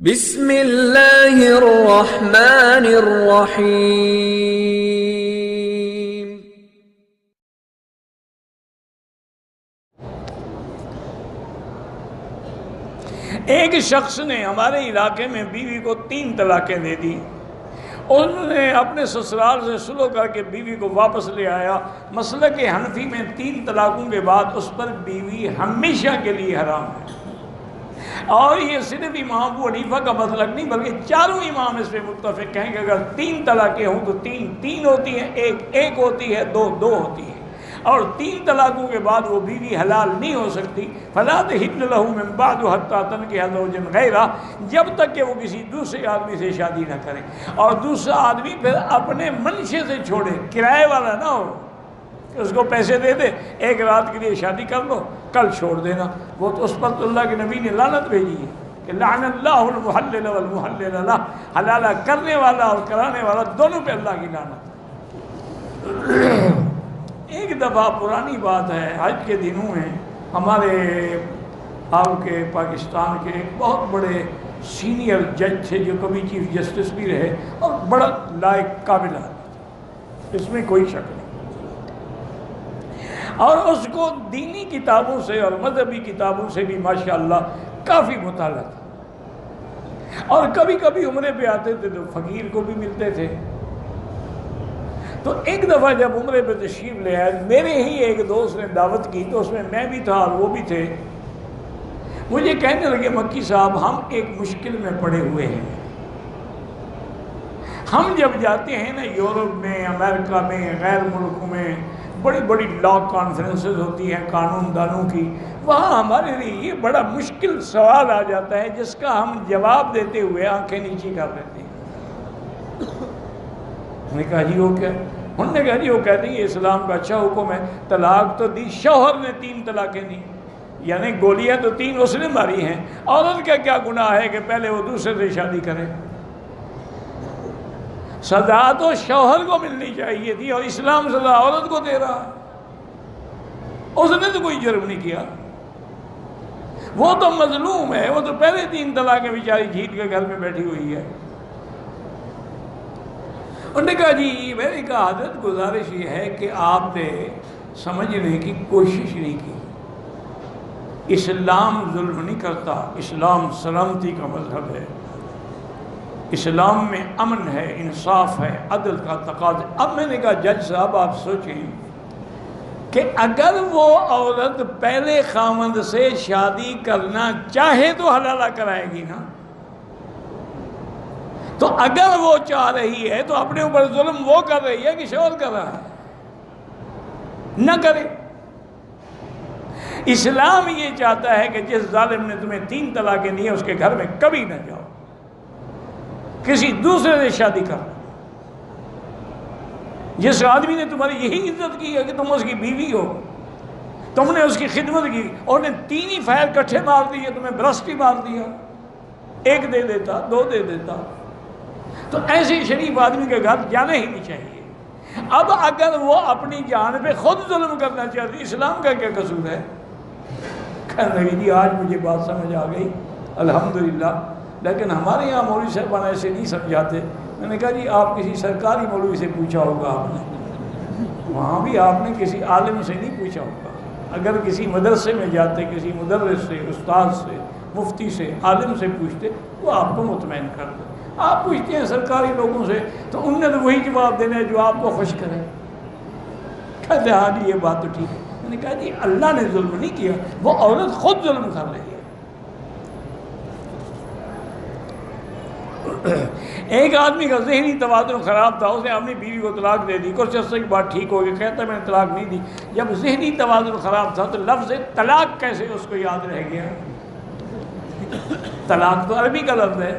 بسم اللہ الرحمن الرحیم۔ ایک شخص نے ہمارے علاقے میں بیوی کو 3 طلاقیں دے دی۔ انہوں نے اپنے سسرال سے سلو کر کے بیوی کو واپس لے آیا۔ مسلک حنفی میں 3 طلاقوں کے بعد اس پر بیوی ہمیشہ کے لیے حرام ہے، اور یہ صرف امام ابو حنیفہ کا مسلک نہیں بلکہ چاروں امام اس پہ متفق ہیں کہ اگر 3 طلاقیں ہوں تو 3 ہوتی ہیں، ایک ہوتی ہے، 2 ہوتی ہیں، اور 3 طلاقوں کے بعد وہ بیوی حلال نہیں ہو سکتی۔ فلا تحل له من بعد حتى تنكح زوجا غیرہ، جب تک کہ وہ کسی دوسرے آدمی سے شادی نہ کرے، اور دوسرا آدمی پھر اپنے منشے سے چھوڑے، کرائے والا نہ ہو کہ اس کو پیسے دے دے، ایک رات کے لیے شادی کر لو کل چھوڑ دینا۔ وہ تو اس پر تو اللہ کے نبی نے لعنت بھیجی ہے کہ لعن اللہ المحلل والمحلل له، حلالہ کرنے والا اور کرانے والا دونوں پہ اللہ کی لعنت۔ ایک دفعہ پرانی بات ہے، حج کے دنوں میں ہمارے آپ کے پاکستان کے ایک بہت بڑے سینئر جج تھے جو کبھی چیف جسٹس بھی رہے اور بڑا لائق قابل آدمی، اس میں کوئی شک نہیں، اور اس کو دینی کتابوں سے اور مذہبی کتابوں سے بھی ماشاءاللہ کافی مطالعہ تھا، اور کبھی کبھی عمرے پہ آتے تھے تو فقیر کو بھی ملتے تھے۔ تو ایک دفعہ جب عمرے پہ تشریف لے آئے، میرے ہی ایک دوست نے دعوت کی تو اس میں میں بھی تھا اور وہ بھی تھے۔ مجھے کہنے لگے مکی صاحب ہم ایک مشکل میں پڑے ہوئے ہیں، ہم جب جاتے ہیں نا یورپ میں، امریکہ میں، غیر ملکوں میں، بڑی بڑی لا کانفرنسز ہوتی ہیں قانون دانوں کی، وہاں ہمارے لیے یہ بڑا مشکل سوال آ جاتا ہے جس کا ہم جواب دیتے ہوئے آنکھیں نیچی کر لیتے ہیں۔ میں نے کہا جی وہ کیا؟ انہوں نے کہا جی وہ کہتے ہیں یہ اسلام کا اچھا حکم ہے، طلاق تو دی، شوہر نے 3 طلاقیں دی، یعنی گولیاں تو 3 اس نے ماری ہیں، عورت کا کیا گناہ ہے کہ پہلے وہ دوسرے سے شادی کرے؟ سزا تو شوہر کو ملنی چاہیے تھی اور اسلام سزا عورت کو دے رہا ہے، اس نے تو کوئی جرم نہیں کیا، وہ تو مظلوم ہے، وہ تو پہلے 3 طلاقیں بیچاری جھیل کے گھر میں بیٹھی ہوئی ہے۔ انہوں نے کہا جی میں نے کہا حضرت گزارش یہ ہے کہ آپ نے سمجھنے کی کوشش نہیں کی، اسلام ظلم نہیں کرتا، اسلام سلامتی کا مذہب ہے، اسلام میں امن ہے، انصاف ہے، عدل کا تقاضا۔ اب میں نے کہا جج صاحب آپ سوچیں کہ اگر وہ عورت پہلے خاوند سے شادی کرنا چاہے تو حلالہ کرائے گی نا، تو اگر وہ چاہ رہی ہے تو اپنے اوپر ظلم وہ کر رہی ہے کہ شوہر کر رہا ہے، نہ کرے۔ اسلام یہ چاہتا ہے کہ جس ظالم نے تمہیں 3 طلاقیں دی ہیں اس کے گھر میں کبھی نہ جاؤ، کسی دوسرے سے شادی کرو۔ جس آدمی نے تمہاری یہی عزت کی ہے کہ تم اس کی بیوی ہو، تم نے اس کی خدمت کی، اور نے 3 ہی فائر کٹھے مار دیے، تمہیں برسٹ ہی مار دیا، 1 دے دیتا، 2 دے دیتا، تو ایسے شریف آدمی کے گھر جانا ہی نہیں چاہیے۔ اب اگر وہ اپنی جان پہ خود ظلم کرنا چاہتی، اسلام کا کیا قصور ہے؟ کہنے لگی جی آج مجھے بات سمجھ آ گئی الحمدللہ، لیکن ہمارے یہاں مولوی صاحبان ایسے نہیں سمجھاتے۔ میں نے کہا جی آپ کسی سرکاری مولوی سے پوچھا ہوگا، آپ نے وہاں بھی آپ نے کسی عالم سے نہیں پوچھا ہوگا۔ اگر کسی مدرسے میں جاتے، کسی مدرس سے، استاد سے، مفتی سے، عالم سے پوچھتے وہ آپ کو مطمئن کرتے۔ آپ پوچھتے ہیں سرکاری لوگوں سے تو انہوں نے تو وہی جواب دینا ہے جو آپ کو خوش کرے۔ کہتے ہاں جی یہ بات تو ٹھیک ہے۔ میں نے کہا جی اللہ نے ظلم نہیں کیا، وہ عورت خود ظلم کر رہی ہے۔ ایک آدمی کا ذہنی توازن خراب تھا، اس نے اپنی بیوی کو طلاق دے دی، کچھ عرصے کے بعد ٹھیک ہو گیا، کہتا ہے میں نے طلاق نہیں دی۔ جب ذہنی توازن خراب تھا تو لفظ طلاق کیسے اس کو یاد رہ گیا؟ طلاق تو عربی کا لفظ ہے،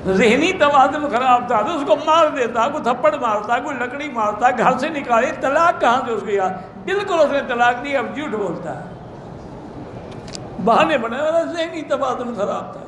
ذہنی توازن خراب تھا تو اس کو مار دیتا، کوئی تھپڑ مارتا، کوئی لکڑی مارتا، گھر سے نکالے، طلاق کہاں سے اس کو یاد؟ بالکل اس نے طلاق دی، اب جھوٹ بولتا ہے، بہانے بنائے، ذہنی توازن خراب تھا۔